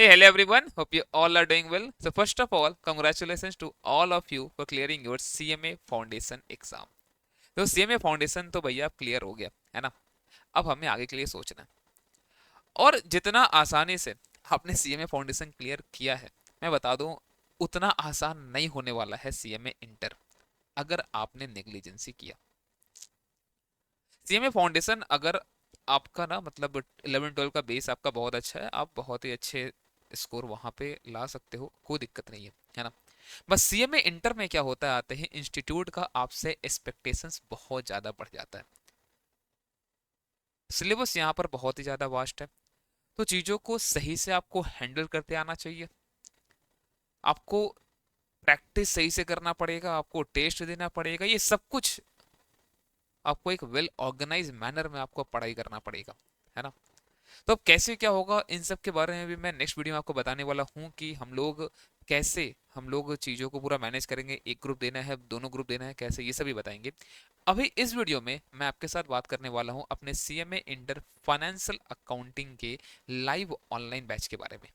Hey, hello everyone. Hope you all are doing well. So first of all, congratulations to all of you for clearing your CMA foundation exam. तो CMA foundation तो भैया आप clear हो गया है ना. अब हमें आगे के लिए सोचना है. और जितना आसानी से आपने CMA फाउंडेशन क्लियर किया है, मैं बता दूं उतना आसान नहीं होने वाला है CMA इंटर, अगर आपने नेग्लिजेंसी किया. CMA फाउंडेशन अगर आपका ना मतलब 11-12 का बेस आपका बहुत अच्छा है, आप बहुत ही अच्छे स्कोर वहां पे ला सकते हो, कोई दिक्कत नहीं है ना. बस सीएमए इंटर में क्या होता है, आते ही इंस्टीट्यूट का आपसे एक्सपेक्टेशंस बहुत ज़्यादा बढ़ जाता है. सिलेबस यहाँ पर बहुत ही ज़्यादा वास्ट है, तो चीज़ों को सही से आपको हैंडल करते आना चाहिए. आपको प्रैक्टिस सही से करना पड़ेगा, आपको टेस्ट देना पड़ेगा, ये सब कुछ आपको एक वेल ऑर्गेनाइज मैनर में आपको पढ़ाई करना पड़ेगा, है ना. तो अब कैसे क्या होगा, इन सब के बारे में भी मैं नेक्स्ट वीडियो में आपको बताने वाला हूँ कि हम लोग चीज़ों को पूरा मैनेज करेंगे. एक ग्रुप देना है, दोनों ग्रुप देना है, कैसे, ये सभी बताएंगे. अभी इस वीडियो में मैं आपके साथ बात करने वाला हूँ अपने सीएमए इंटर फाइनेंशियल अकाउंटिंग के लाइव ऑनलाइन बैच के बारे में.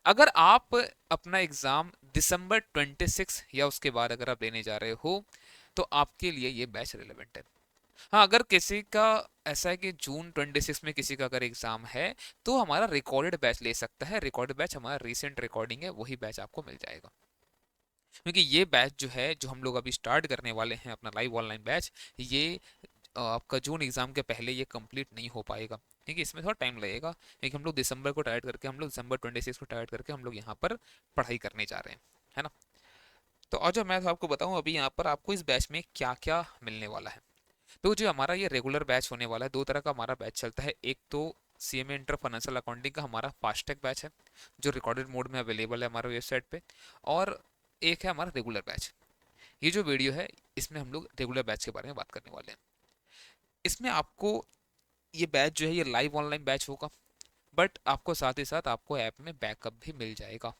अगर आप अपना एग्जाम दिसंबर 26 या उसके बाद अगर आप देने जा रहे हो, तो आपके लिए ये बैच रिलेवेंट है. हाँ, अगर किसी का ऐसा है कि जून 26 में किसी का अगर एग्जाम है, तो हमारा रिकॉर्डेड बैच ले सकता है. रिकॉर्डेड बैच हमारा रीसेंट रिकॉर्डिंग है, वही बैच आपको मिल जाएगा. क्योंकि ये बैच जो है, जो हम लोग अभी स्टार्ट करने वाले हैं अपना लाइव ऑनलाइन बैच, ये आपका जून एग्जाम के पहले ये कंप्लीट नहीं हो पाएगा, क्योंकि इसमें थोड़ा टाइम लगेगा. क्योंकि हम लोग दिसंबर को टारगेट करके, हम लोग दिसंबर 26 को टारगेट करके हम लोग यहाँ पर पढ़ाई करने जा रहे हैं, है ना. तो और जो मैं तो आपको बताऊँ अभी यहाँ पर आपको इस बैच में क्या क्या मिलने वाला है. तो जो हमारा ये रेगुलर बैच होने वाला है, दो तरह का हमारा बैच चलता है. एक तो सीएमए इंटर फाइनेंशियल अकाउंटिंग का हमारा फास्टैग बैच है, जो रिकॉर्डेड मोड में अवेलेबल है हमारे वेबसाइट पे. और एक है हमारा रेगुलर बैच. ये जो वीडियो है, इसमें हम लोग रेगुलर बैच के बारे में बात करने वाले हैं. इसमें आपको ये बैच जो है, ये लाइव ऑनलाइन बैच होगा, बट आपको साथ ही साथ आपको ऐप में बैकअप भी मिल जाएगा.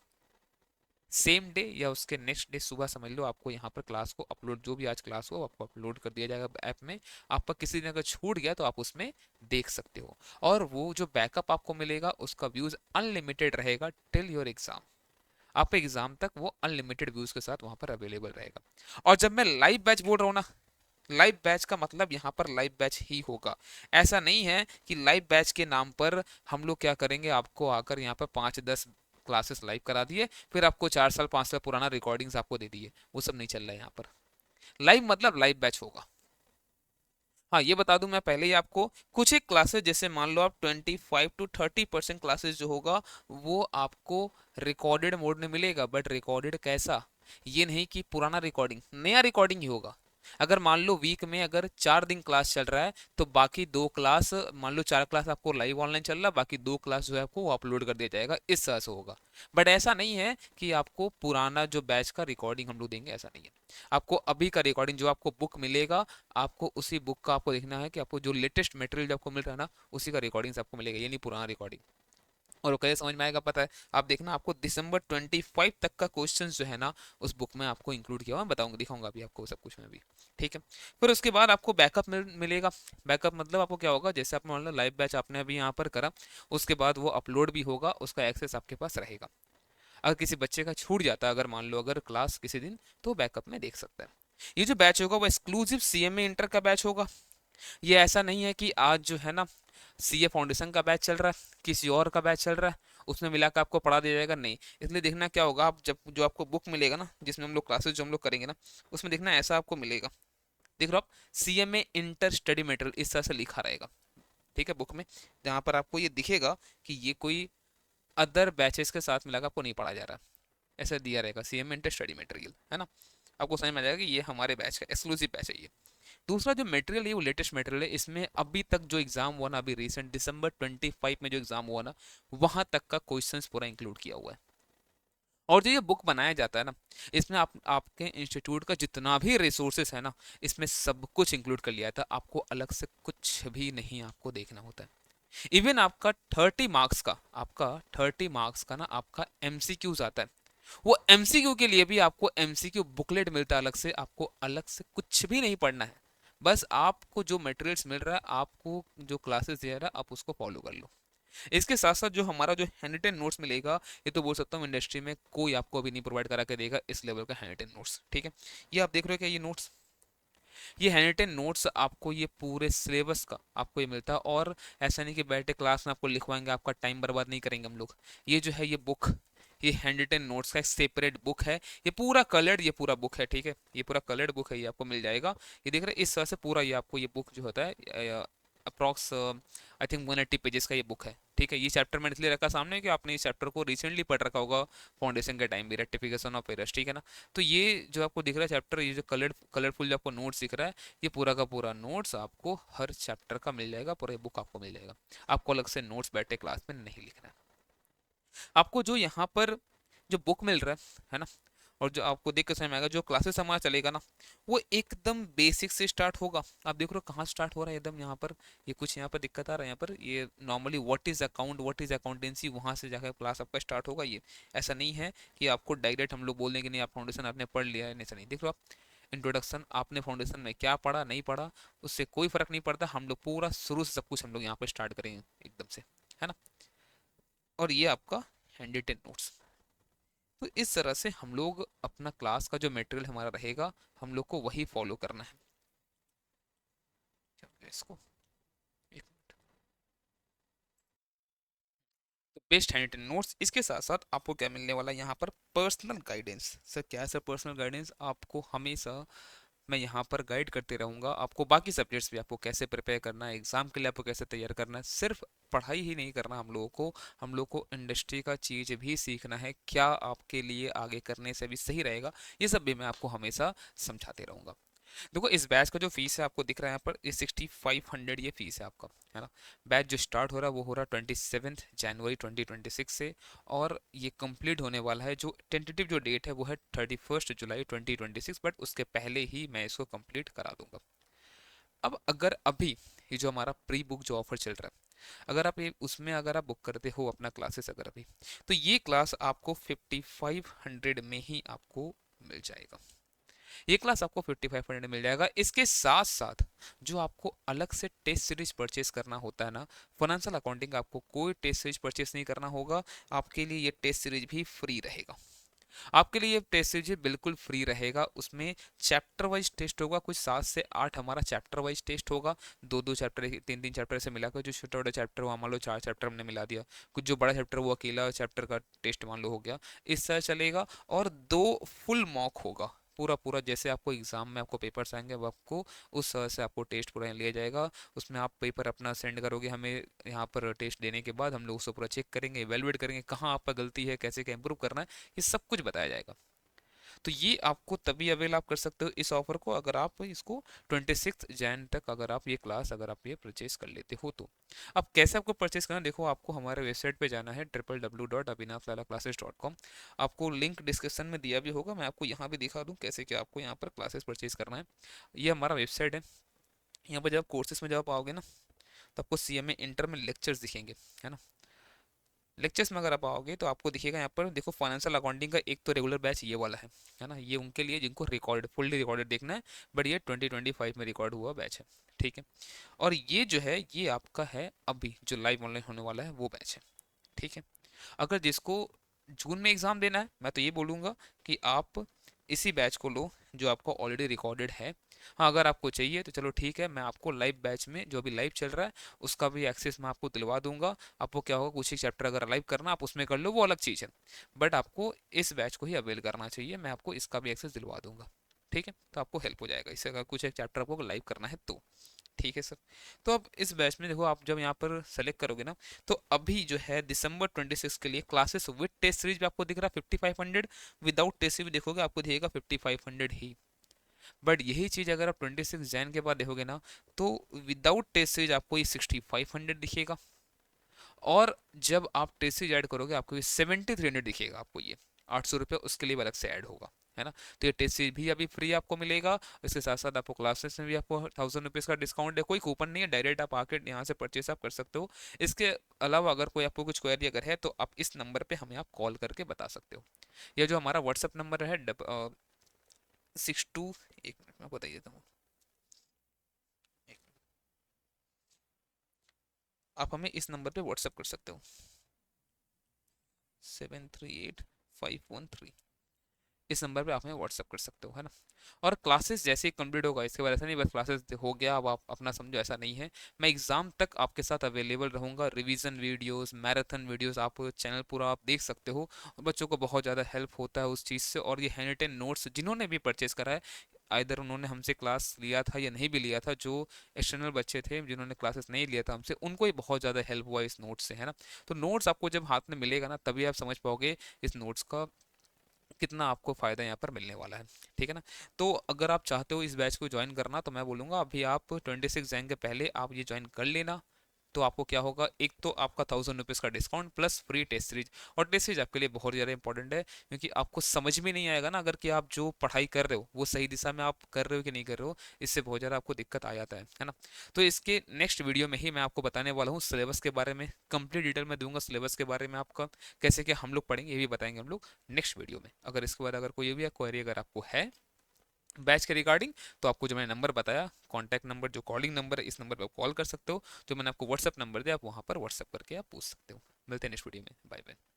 सेम डे या उसके नेक्स्ट डे सुबह समझ लो, आपको यहाँ पर क्लास को अपलोड, जो भी आज क्लास हो आपको अपलोड कर दिया जाएगा ऐप में. आपका किसी दिन अगर छूट गया तो आप उसमें देख सकते हो. और वो जो बैकअप आपको मिलेगा, उसका व्यूज अनलिमिटेड रहेगा टिल योर एग्जाम. आप एग्जाम तक वो अनलिमिटेड व्यूज के साथ वहां पर अवेलेबल रहेगा. और जब मैं लाइव बैच बोल रहा हूँ ना, लाइव बैच का मतलब यहाँ पर लाइव बैच ही होगा. ऐसा नहीं है कि लाइव बैच के नाम पर हम लोग क्या करेंगे, आपको आकर यहाँ पर 5-10 क्लासेस लाइव करा दिए, फिर आपको 4 साल 5 साल पुराना रिकॉर्डिंग्स आपको दे दिए. वो सब नहीं चल रहा है यहाँ पर. लाइव मतलब लाइव बैच होगा. हाँ, ये बता दूं मैं पहले ही आपको, कुछ एक क्लासेस जैसे मान लो आप 25 to 30% क्लासेस जो होगा, वो आपको रिकॉर्डेड मोड में मिलेगा. बट रिकॉर्डेड कैसा, ये नहीं कि पुराना रिकॉर्डिंग, नया रिकॉर्डिंग ही होगा. अगर मान लो वीक में अगर 4 दिन क्लास चल रहा है, तो बाकी 2 क्लास, मान लो 4 क्लास आपको लाइव ऑनलाइन चल रहा है, बाकी 2 क्लास जो है आपको वो अपलोड कर दिया जाएगा, इस तरह से होगा. बट ऐसा नहीं है कि आपको पुराना जो बैच का रिकॉर्डिंग हम लोग देंगे, ऐसा नहीं है. आपको अभी का रिकॉर्डिंग जो आपको बुक मिलेगा, आपको उसी बुक का आपको देखना है कि आपको जो लेटेस्ट मटेरियल जो आपको मिल रहा है ना, उसी का रिकॉर्डिंग्स आपको मिलेगा, ये नहीं पुराना रिकॉर्डिंग. और वो कैसे समझ में आएगा पता है, आप देखना आपको दिसंबर 25 तक का क्वेश्चन जो है ना, उस बुक में आपको इंक्लूड किया हुआ, मैं बताऊंगा, दिखाऊंगा अभी आपको सब कुछ मैं भी. ठीक है. फिर उसके बाद आपको बैकअप मिलेगा. बैकअप मतलब आपको क्या होगा, जैसे आपने मान लो लाइव बैच आपने अभी यहाँ पर करा, उसके बाद वो अपलोड भी होगा, उसका एक्सेस आपके पास रहेगा. अगर किसी बच्चे का छूट जाता है, अगर मान लो अगर क्लास किसी दिन, तो बैकअप में देख सकता है. ये जो बैच होगा वो एक्सक्लूसिव सीएमए इंटर का बैच होगा. ये ऐसा नहीं है कि आज जो है ना सीए फाउंडेशन का बैच चल रहा है, किसी और का बैच चल रहा है, उसमें मिलाकर आपको पढ़ा दिया जाएगा, नहीं. इसलिए देखना क्या होगा, आप जब जो आपको बुक मिलेगा ना, जिसमें हम लोग क्लासेस जो हम लोग करेंगे ना, उसमें देखना ऐसा आपको मिलेगा. देख रहे हो आप, सीएमए इंटर स्टडी मटेरियल इस तरह से लिखा रहेगा. ठीक है, बुक में जहाँ पर आपको ये दिखेगा कि ये कोई अदर बैचेस के साथ मिलाकर आपको नहीं पढ़ा जा रहा, ऐसा दिया रहेगा सीएमए इंटर स्टडी मटेरियल, है ना. आपको समझ में आ जाएगा कि ये हमारे बैच का एक्सक्लूसिव बैच है ये. दूसरा जो मटेरियल है वो लेटेस्ट मटेरियल है. इसमें अभी तक जो एग्जाम हुआ ना, अभी रिसेंट दिसंबर 25 में जो एग्जाम हुआ ना, वहां तक का क्वेश्चंस पूरा इंक्लूड किया हुआ है. और जो ये बुक बनाया जाता है ना, इसमें आपके इंस्टीट्यूट का जितना भी रिसोर्सेस है ना, इसमें सब कुछ इंक्लूड कर लिया था. आपको अलग से कुछ भी नहीं आपको देखना होता है. इवन आपका 30 मार्क्स का ना आपका एमसीक्यूज आता है. वो एमसीक्यू के लिए भी आपको एमसीक्यू बुकलेट मिलता है अलग से. आपको अलग से कुछ भी नहीं पढ़ना है. बस आपको जो मटेरियल्स मिल रहा है, आपको जो क्लासेस दे रहा है, आप उसको फॉलो कर लो. इसके साथ साथ जो हमारा जो हैंड रिटन नोट्स मिलेगा, ये तो बोल सकता हूँ इंडस्ट्री में कोई आपको अभी नहीं प्रोवाइड करा के देगा इस लेवल का हैंड रिटन नोट्स। ठीक है, ये आप देख रहे हो क्या, ये नोट्स, ये हैंड रिटन नोट्स आपको ये पूरे सिलेबस का आपको ये मिलता है। और ऐसा नहीं कि बैठे क्लास में आपको लिखवाएंगे, आपका टाइम बर्बाद नहीं करेंगे हम लोग। ये जो है ये बुक, ये हैंड रिटन नोट्स का एक सेपरेट बुक है, ये पूरा कलर्ड, ये पूरा बुक है। ठीक है, ये पूरा कलर्ड बुक है, ये आपको मिल जाएगा। ये देख रहे हैं इस तरह से पूरा ये आपको ये बुक जो होता है अप्रॉक्स आई थिंक 180 पेजेस का ये बुक है। ठीक है, ये चैप्टर मैंने इसलिए रखा सामने कि आपने इस चैप्टर को रिसेंटली पढ़ रखा होगा फाउंडेशन के टाइम भी, रेक्टिफिकेशन ऑफ एरर्स। ठीक है ना, तो ये जो आपको दिख रहा है चैप्टर, ये जो कलरफुल जो आपको नोट्स दिख रहा है, ये पूरा का पूरा नोट्स आपको हर चैप्टर का मिल जाएगा, पूरा बुक आपको मिल जाएगा। आपको अलग से नोट्स बैठे क्लास में नहीं लिखना है। आपको जो यहाँ पर जो बुक मिल रहा है ना, और जो आपको देख के समझ में आएगा, जो क्लासेस हमारा चलेगा ना, वो एकदम बेसिक से स्टार्ट होगा। आप देख रहे हो कहाँ स्टार्ट हो रहा है एकदम यहाँ पर, ये कुछ यहाँ पर दिक्कत आ रहा है, यहाँ पर ये normally what is account, what is accountancy, वहाँ से जाकर क्लास आपका स्टार्ट होगा। ये ऐसा नहीं है कि आपको डायरेक्ट हम लोग बोल दें कि नहीं आप फाउंडेशन आपने पढ़ लिया है, ऐसा नहीं। देख लो आप, इंट्रोडक्शन आपने फाउंडेशन में क्या पढ़ा नहीं पढ़ा उससे कोई फर्क नहीं पड़ता, हम लोग पूरा शुरू से सब कुछ हम लोग यहाँ पर स्टार्ट करेंगे एकदम से, है ना। और ये आपका हैंड रिटन नोट्स। तो इस तरह से हम लोग अपना क्लास का जो मटेरियल हमारा रहेगा, हम लोग को वही फॉलो करना है। क्या इसको एक मिनट, तो बेस्ट हैंड रिटन नोट्स, इसके साथ साथ आपको क्या मिलने वाला है यहाँ पर, पर्सनल गाइडेंस। सर क्या है सर पर्सनल गाइडेंस, आपको हमेशा मैं यहाँ पर गाइड करते रहूँगा आपको, बाकी सब्जेक्ट्स भी आपको कैसे प्रिपेयर करना है, एग्जाम के लिए आपको कैसे तैयार करना है। सिर्फ पढ़ाई ही नहीं करना हम लोगों को, हम लोग को इंडस्ट्री का चीज़ भी सीखना है, क्या आपके लिए आगे करने से भी सही रहेगा, ये सब भी मैं आपको हमेशा समझाते रहूँगा। देखो इस बैच का जो फीस है आपको दिख रहा है यहाँ पर, ये 6500 ये फीस है आपका, है ना। बैच जो स्टार्ट हो रहा है वो हो रहा है 27 जनवरी 2026 से, और ये कंप्लीट होने वाला है, जो टेंटेटिव जो डेट है वो है 31 जुलाई 2026, बट उसके पहले ही मैं इसको कंप्लीट करा दूंगा। अब अगर अभी ये जो हमारा प्री बुक जो ऑफर चल रहा है, अगर आप ये उसमें अगर आप बुक करते हो अपना क्लासेस अगर अभी, तो ये क्लास आपको 5500 में ही आपको मिल जाएगा। ये क्लास आपको 5500 मिल जाएगा। इसके साथ साथ जो आपको अलग से टेस्ट सीरीज परचेस करना होता है ना, फाइनेंशियल अकाउंटिंग, आपको कोई टेस्ट सीरीज परचेस नहीं करना होगा, आपके लिए ये टेस्ट सीरीज भी फ्री रहेगा। आपके लिए ये टेस्ट सीरीज बिल्कुल फ्री रहेगा। उसमें चैप्टर वाइज टेस्ट होगा, कुछ 7 से 8 हमारा चैप्टर वाइज टेस्ट होगा, दो दो चैप्टर, तीन तीन चैप्टर से मिलाकर, जो छोटा छोटा चैप्टर हुआ मान लो 4 चैप्टर हमने मिला दिया, कुछ जो बड़ा चैप्टर वो अकेला चैप्टर का टेस्ट मान लो हो गया, इस तरह चलेगा। और 2 फुल मॉक होगा, पूरा पूरा जैसे आपको एग्जाम में आपको पेपर्स आएंगे, वो आपको उस तरह से आपको टेस्ट पूरा लिया जाएगा। उसमें आप पेपर अपना सेंड करोगे हमें, यहाँ पर टेस्ट देने के बाद हम लोग उसको पूरा चेक करेंगे, इवेलुएट करेंगे कहाँ आपका गलती है, कैसे क्या इंप्रूव करना है, ये सब कुछ बताया जाएगा। तो ये आपको तभी अवेल आप कर सकते हो इस ऑफर को, अगर आप इसको 26 जैन तक अगर आप ये क्लास अगर आप ये परचेज कर लेते हो तो। अब कैसे आपको परचेज करना, देखो आपको हमारे वेबसाइट पे जाना है www.abhinavlalaclasses.com। आपको लिंक डिस्क्रिप्शन में दिया भी होगा, मैं आपको यहाँ भी दिखा दूँ कैसे क्या आपको यहाँ पर क्लासेस परचेज करना है। ये हमारा वेबसाइट है, यहाँ पर जब कोर्सेज में जब आओगे ना, तो आपको CMA इंटर में लेक्चर्स दिखेंगे, है ना। लेक्चर्स में अगर आप आओगे तो आपको दिखेगा यहाँ पर, देखो फाइनेंशियल अकाउंटिंग का एक तो रेगुलर बैच ये वाला है ना, ये उनके लिए जिनको रिकॉर्ड फुल्ली रिकॉर्डेड देखना है, बट ये 2025 में रिकॉर्ड हुआ बैच है। ठीक है, और ये जो है ये आपका है अभी जो लाइव ऑनलाइन होने वाला है वो बैच है। ठीक है, अगर जिसको जून में एग्जाम देना है, मैं तो ये बोलूँगा कि आप इसी बैच को लो जो आपको ऑलरेडी रिकॉर्डेड है। हाँ अगर आपको चाहिए तो चलो ठीक है, मैं आपको लाइव बैच में जो अभी लाइव चल रहा है उसका भी एक्सेस मैं आपको दिलवा दूंगा। आपको क्या होगा, कुछ एक चैप्टर अगर लाइव करना आप उसमें कर लो, वो अलग चीज़ है, बट आपको इस बैच को ही अवेल करना चाहिए, मैं आपको इसका भी एक्सेस दिलवा दूंगा। ठीक है, तो आपको हेल्प हो जाएगा इससे, अगर कुछ एक चैप्टर आपको लाइव करना है तो। ठीक है सर, तो अब इस बैच में देखो आप जब यहाँ पर सेलेक्ट करोगे ना, तो अभी जो है December 26 के लिए क्लासेस विद टेस्ट सीरीज भी आपको दिख रहा है 5500, विदाउट टेस्ट सीरीज भी देखोगे आपको दिखेगा 5500 ही। बट यही चीज़ अगर आप 26 जैन के बाद देखोगे ना, तो विदाउट टेस्ट सीरीज आपको ये 6500 दिखेगा, और जब आप टेस्ट सीरीज ऐड करोगे आपको ये 7300 दिखेगा, आपको ये 800 रुपये उसके लिए अलग से ऐड होगा, है ना। तो ये टेस्ट सीरीज भी अभी फ्री आपको मिलेगा, इसके साथ साथ आपको क्लासेस में भी आपको 1000 रुपीज़ का डिस्काउंट है, कोई कूपन नहीं है, डायरेक्ट आप आके यहाँ से परचेस आप कर सकते हो। इसके अलावा अगर कोई आपको कुछ क्वेरी अगर है तो आप इस नंबर पे हमें आप कॉल करके बता सकते हो, या जो हमारा व्हाट्सअप नंबर है 62, एक मिनट में बता देता हूँ, एक आप हमें इस नंबर पे व्हाट्सअप कर सकते हो, 738513। इस नंबर पे आप हमें व्हाट्सअप कर सकते हो, है ना। और क्लासेस जैसे ही कंप्लीट होगा, इसके बाद ऐसा नहीं बस क्लासेस हो गया अब आप अपना समझो, ऐसा नहीं है। मैं एग्जाम तक आपके साथ अवेलेबल रहूंगा, रिवीजन वीडियोस, मैराथन वीडियोस, आप चैनल पूरा आप देख सकते हो। और बच्चों को बहुत ज़्यादा हेल्प होता है उस चीज़ से। और ये हैंड रिटन नोट्स जिन्होंने भी परचेस करा है, आइदर उन्होंने हमसे क्लास लिया था या नहीं भी लिया था, जो एक्सटर्नल बच्चे थे जिन्होंने क्लासेस नहीं लिया था हमसे, उनको ही बहुत ज़्यादा हेल्प हुआ इस नोट्स से, है ना। तो नोट्स आपको जब हाथ में मिलेगा ना, तभी आप समझ पाओगे इस नोट्स का कितना आपको फ़ायदा यहाँ पर मिलने वाला है, ठीक है ना। तो अगर आप चाहते हो इस बैच को ज्वाइन करना, तो मैं बोलूँगा अभी आप 26 जैन के पहले आप ये ज्वाइन कर लेना। तो आपको क्या होगा, एक तो आपका 1000 रुपीज़ का discount plus free test series. और टेस्ट सीरीज आपके लिए बहुत ज़्यादा इंपॉर्टेंट है, क्योंकि आपको समझ में नहीं आएगा ना अगर कि आप जो पढ़ाई कर रहे हो वो सही दिशा में आप कर रहे हो कि नहीं कर रहे हो, इससे बहुत ज़्यादा आपको दिक्कत आ जाता है ना। तो इसके नेक्स्ट वीडियो में ही मैं आपको बताने वाला हूँ सिलेबस के बारे में, कंप्लीट डिटेल में दूंगा सिलेबस के बारे में आपका, कैसे क्या हम लोग पढ़ेंगे ये भी बताएंगे हम लोग नेक्स्ट वीडियो में। अगर इसके बाद अगर कोई भी क्वेरी अगर आपको है बैच के रिगार्डिंग, तो आपको जो मैंने नंबर बताया, कॉन्टैक्ट नंबर जो कॉलिंग नंबर है, इस नंबर पर कॉल कर सकते हो। जो मैंने आपको व्हाट्सअप नंबर दिया, आप वहाँ पर व्हाट्सअप करके आप पूछ सकते हो। मिलते हैं नेक्स्ट वीडियो में, बाय बाय।